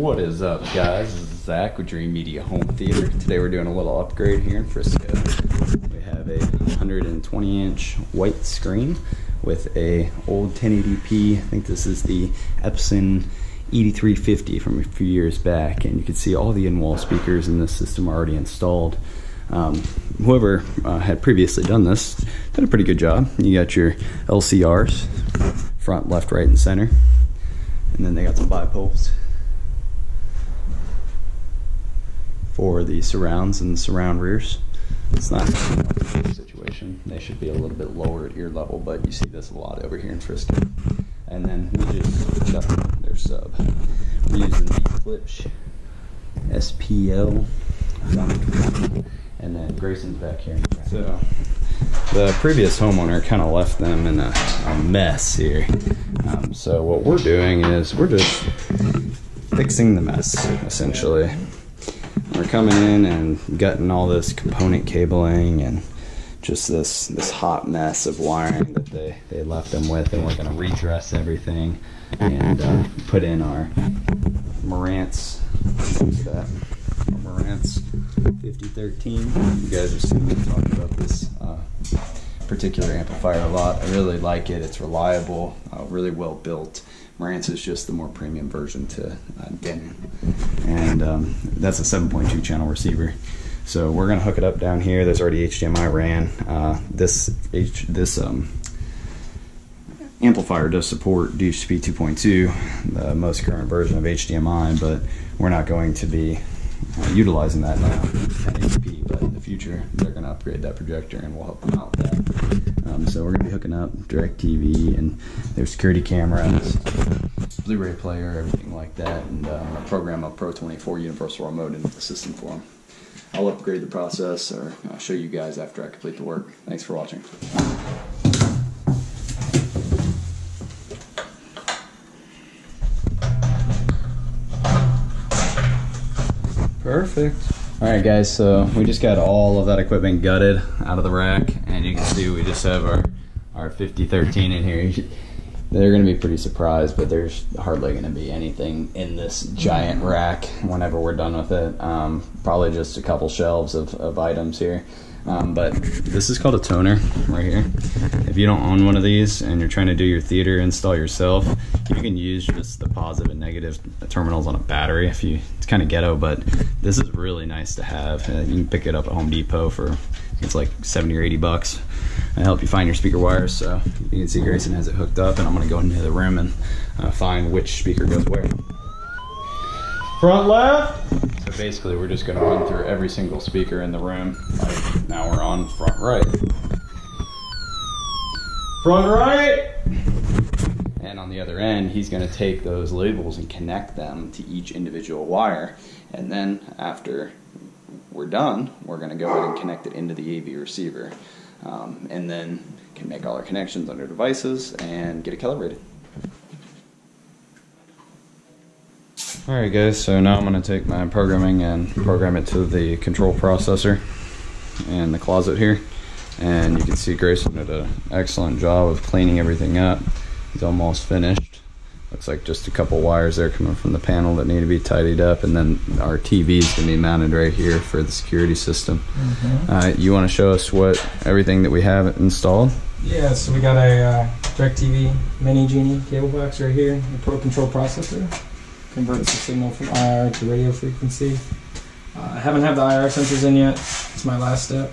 What is up, guys? This is Zach with Dreamedia Home Theater. Today we're doing a little upgrade here in Frisco. We have a 120-inch white screen with a old 1080p. I think this is the Epson 8350 from a few years back, and you can see all the in-wall speakers in this system already installed. Whoever had previously done this did a pretty good job. You got your LCRs, front, left, right, and center. And then they got some bipoles for the surrounds and the surround rears. It's not a situation. They should be a little bit lower at ear level, but you see this a lot over here in Frisco. And then we just got their sub. We're using the Klipsch SPL 120, and then Grayson's back here. So the previous homeowner kind of left them in a mess here. So what we're doing is we're just fixing the mess, essentially. We're coming in and gutting all this component cabling and just this hot mess of wiring that they left them with, and we're going to redress everything and put in our Marantz. Marantz 5013. You guys have seen me talk about this particular amplifier a lot. I really like it. It's reliable, really well built. Marantz is just the more premium version to Denon, and that's a 7.2 channel receiver. So we're going to hook it up down here. There's already HDMI ran. This amplifier does support HDCP 2.2, the most current version of HDMI, but we're not going to be utilizing that now, 1080p, but in the future they're going to upgrade that projector and we'll help them out with that. So we're going to be hooking up DirecTV and their security cameras, Blu-ray player, everything like that, and program a Pro 24 universal remote into the system for them. I'll upgrade the process, or I'll show you guys after I complete the work. Thanks for watching. Perfect. Alright guys, so we just got all of that equipment gutted out of the rack, and you can see we just have our 5013 in here. They're going to be pretty surprised, but there's hardly going to be anything in this giant rack whenever we're done with it. Probably just a couple shelves of items here. But this is called a toner right here. If you don't own one of these and you're trying to do your theater install yourself, you can use just the positive and negative terminals on a battery. It's kind of ghetto, but this is really nice to have. You can pick it up at Home Depot for, it's like 70 or 80 bucks. And help you find your speaker wires. So you can see Grayson has it hooked up, and I'm going to go into the room and find which speaker goes where. Front left. So basically we're just going to run through every single speaker in the room. Like now we're on front right. Front right. And on the other end, he's going to take those labels and connect them to each individual wire. And then after we're done, we're going to go ahead and connect it into the AV receiver. And then can make all our connections under devices and get it calibrated. Alright guys, so now I'm going to take my programming and program it to the control processor in the closet here. And you can see Grayson did an excellent job of cleaning everything up. He's almost finished. Looks like just a couple wires there coming from the panel that need to be tidied up, and then our TV is going to be mounted right here for the security system. You want to show us what everything that we have installed? Yeah, so we got a DirecTV Mini Genie cable box right here, a Pro Control processor. Converts the signal from IR to radio frequency. I haven't had the IR sensors in yet. It's my last step.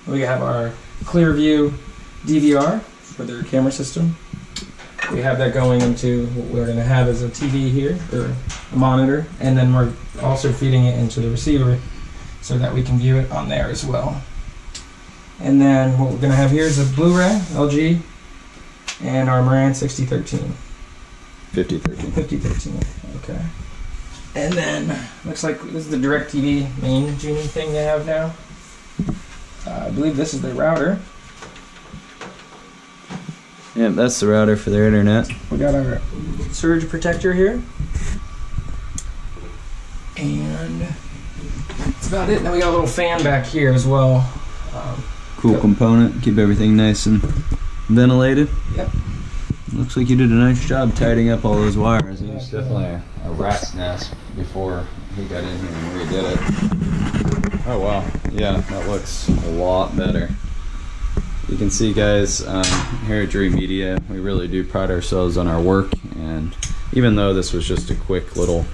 We have our Clearview DVR for their camera system. We have that going into what we're going to have as a TV here, or a monitor, and then we're also feeding it into the receiver so that we can view it on there as well. And then what we're going to have here is a Blu-ray, LG, and our Marantz 6013. 5013, okay. And then, looks like this is the DirecTV main Genie thing they have now. I believe this is their router. Yep, that's the router for their internet. We got our surge protector here. And that's about it. Then we got a little fan back here as well. Cool component, keep everything nice and ventilated. Yep. Looks like you did a nice job tidying up all those wires. It was definitely a rat's nest before he got in here and redid it. Oh wow, yeah, that looks a lot better. You can see, guys, here at Dreamedia, we really do pride ourselves on our work, and even though this was just a quick little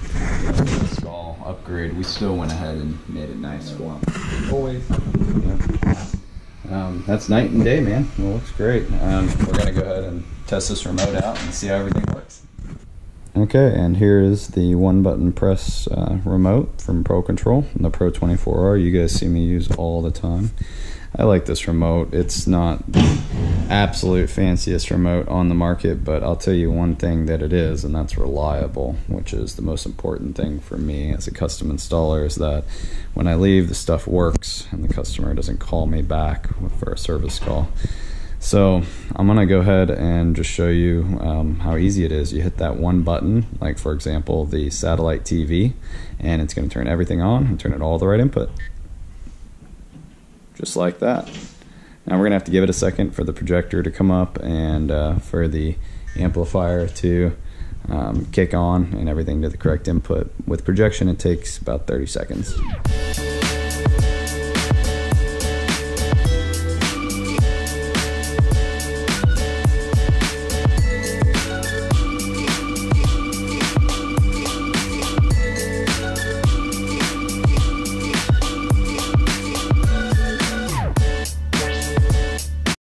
install upgrade, we still went ahead and made it nice for him. Always. Yep. That's night and day, man. It looks great. We're gonna go ahead and test this remote out and see how everything works. Okay, and here is the one button press remote from Pro Control, the Pro 24R. You guys see me use all the time. I like this remote. It's not the absolute fanciest remote on the market, but I'll tell you one thing that it is, and that's reliable, which is the most important thing for me as a custom installer, is that when I leave, the stuff works and the customer doesn't call me back for a service call. So I'm gonna go ahead and just show you how easy it is. You hit that one button, like for example the satellite TV, and it's gonna turn everything on and turn it all the right input. Just like that. Now we're gonna have to give it a second for the projector to come up and for the amplifier to kick on and everything to the correct input. With projection, it takes about 30 seconds.